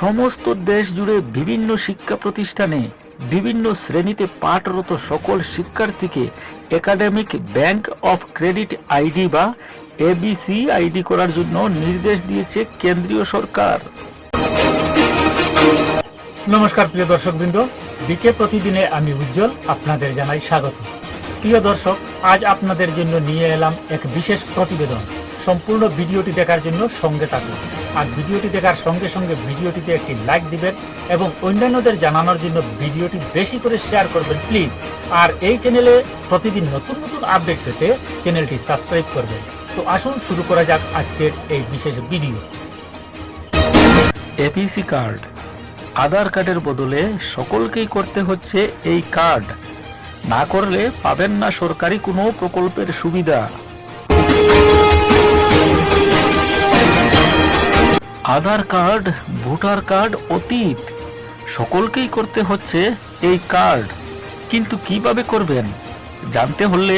সমস্ত দেশ জুড়ে বিভিন্ন শিক্ষা প্রতিষ্ঠানে বিভিন্ন শ্রেণীতে পাঠরত সকল শিক্ষার্থীকে academic bank of credit ID বা এবিসি আইডি করার জন্য নির্দেশ দিয়েছে কেন্দ্রীয় সরকার। নমস্কার প্রিয় দর্শকবৃন্দ, বিকে প্রতিদিনে আমি উজ্জ্বল আপনাদের জানাই স্বাগত। প্রিয় দর্শক, আজ আপনাদের জন্য নিয়ে এলাম এক বিশেষ প্রতিবেদন। সম্পূর্ণ ভিডিওটি দেখার জন্য সঙ্গে থাকুন। আর ভিডিওটি দেখার সঙ্গে সঙ্গে ভিডিওটিতে একটি লাইক দিবেন এবং অন্যান্যদের জানানোর জন্য ভিডিওটি বেশি করে শেয়ার করবেন প্লিজ। আর এই চ্যানেলে প্রতিদিন নতুন নতুন আপডেট পেতে চ্যানেলটি সাবস্ক্রাইব করবেন। তো আসুন শুরু করা যাক আজকের এই বিশেষ ভিডিও। এপিসি কার্ড, আধার কার্ডের বদলে সকলকেই করতে হচ্ছে এই কার্ড। না করলে পাবেন না সরকারি কোনো প্রকল্পের সুবিধা। আধার কার্ড, ভোটার কার্ড অতীত, সকলকেই করতে হচ্ছে এই কার্ড। কিন্তু কিভাবে করবেন জানতে হলে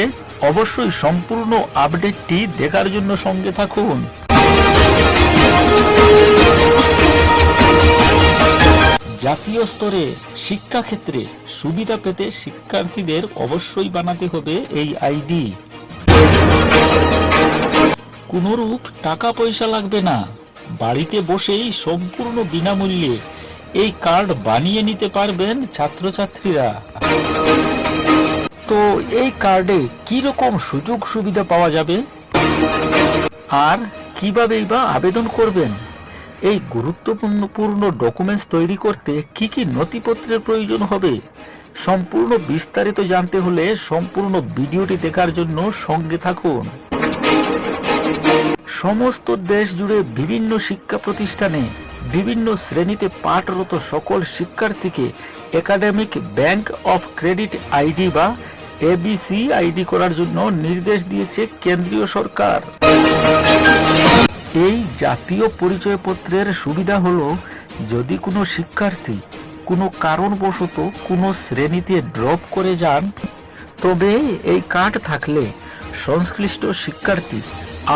অবশ্যই সম্পূর্ণ আপডেটটি দেখার জন্য সঙ্গে থাকুন। জাতীয় স্তরে শিক্ষাক্ষেত্রে সুবিধা পেতে শিক্ষার্থীদের অবশ্যই বানাতে হবে এই আইডি। কোনরূপ টাকা পয়সা লাগবে না, বাড়িতে বসেই সম্পূর্ণ বিনামূল্যে এই কার্ড বানিয়ে নিতে পারবেন ছাত্রছাত্রীরা। তো এই কার্ডে কি রকম সুযোগ সুবিধা পাওয়া যাবে আর কিভাবেই বা আবেদন করবেন, এই গুরুত্বপূর্ণ ডকুমেন্টস তৈরি করতে কি কি নথিপত্রের প্রয়োজন হবে, সম্পূর্ণ বিস্তারিত জানতে হলে সম্পূর্ণ ভিডিওটি দেখার জন্য সঙ্গে থাকুন। সমস্ত দেশ জুড়ে বিভিন্ন শিক্ষা প্রতিষ্ঠানে বিভিন্ন শ্রেণীতে পাঠরত সকল শিক্ষার্থীকে academic bank of credit ID বা এবিসি আইডি করার জন্য নির্দেশ দিয়েছে কেন্দ্রীয় সরকার। এই জাতীয় পরিচয়পত্রের সুবিধা হলো, যদি কোনো শিক্ষার্থী কোনো কারণবশত কোনো শ্রেণীতে ড্রপ করে যান, তবে এই কার্ড থাকলে সংশ্লিষ্ট শিক্ষার্থী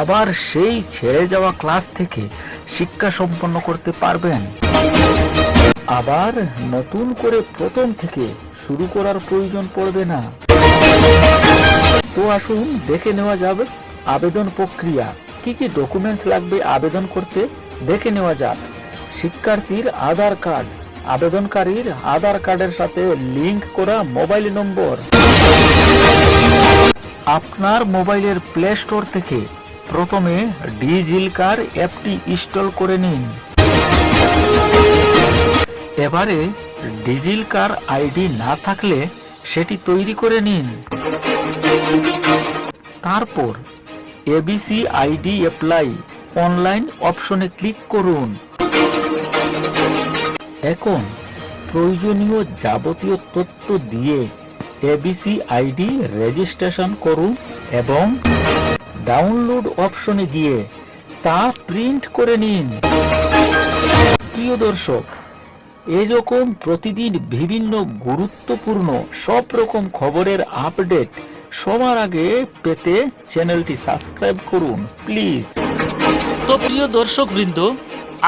আবার সেই ছেড়ে যাওয়া ক্লাস থেকে শিক্ষা সম্পন্ন করতে পারবেন। আবার নতুন করে প্রথম থেকে শুরু করার প্রয়োজন পড়বে না। তো আসুন দেখে নেওয়া যাবে আবেদন প্রক্রিয়া। কি কি ডকুমেন্টস লাগবে আবেদন করতে দেখে নেওয়া যাক। শিক্ষার্থীর আধার কার্ড, আবেদনকারীর আধার কার্ডের সাথে লিংক করা মোবাইল নম্বর। আপনার মোবাইলের প্লে স্টোর থেকে প্রথমে ডিজিলকার অ্যাপটি ইনস্টল করে নিন। এবারে ডিজিলকার আইডি না থাকলে সেটি তৈরি করে নিন। তারপর এবিসি আইডি অ্যাপ্লাই অনলাইন অপশনে ক্লিক করুন। এখন প্রয়োজনীয় যাবতীয় তথ্য দিয়ে এবিসি আইডি রেজিস্ট্রেশন করুন এবং ডাউনলোড অপশনে গিয়ে তা প্রিন্ট করে নিন। প্রিয় দর্শক, এরকম প্রতিদিন বিভিন্ন গুরুত্বপূর্ণ সব রকম খবরের আপডেট সবার আগে পেতে চ্যানেলটি সাবস্ক্রাইব করুন প্লিজ। তো প্রিয় দর্শকবৃন্দ,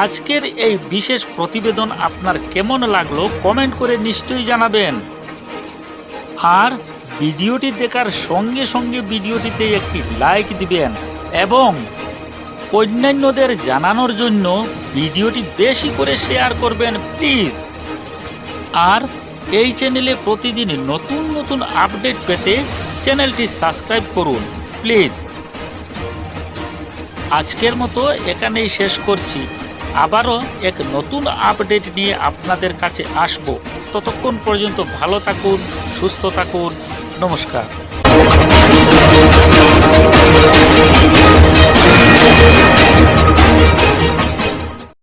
আজকের এই বিশেষ প্রতিবেদন আপনার কেমন লাগলো কমেন্ট করে নিশ্চয়ই জানাবেন। আর ভিডিওটি দেখার সঙ্গে সঙ্গে ভিডিওটিতে একটি লাইক দিবেন এবং অন্যান্যদের জানানোর জন্য ভিডিওটি বেশি করে শেয়ার করবেন প্লিজ। আর এই চ্যানেলে প্রতিদিন নতুন নতুন আপডেট পেতে চ্যানেলটি সাবস্ক্রাইব করুন প্লিজ। আজকের মতো এখানেই শেষ করছি। আবারও এক নতুন আপডেট নিয়ে আপনাদের কাছে আসব। ততক্ষণ পর্যন্ত ভালো থাকুন, সুস্থ থাকুন। নমস্কার।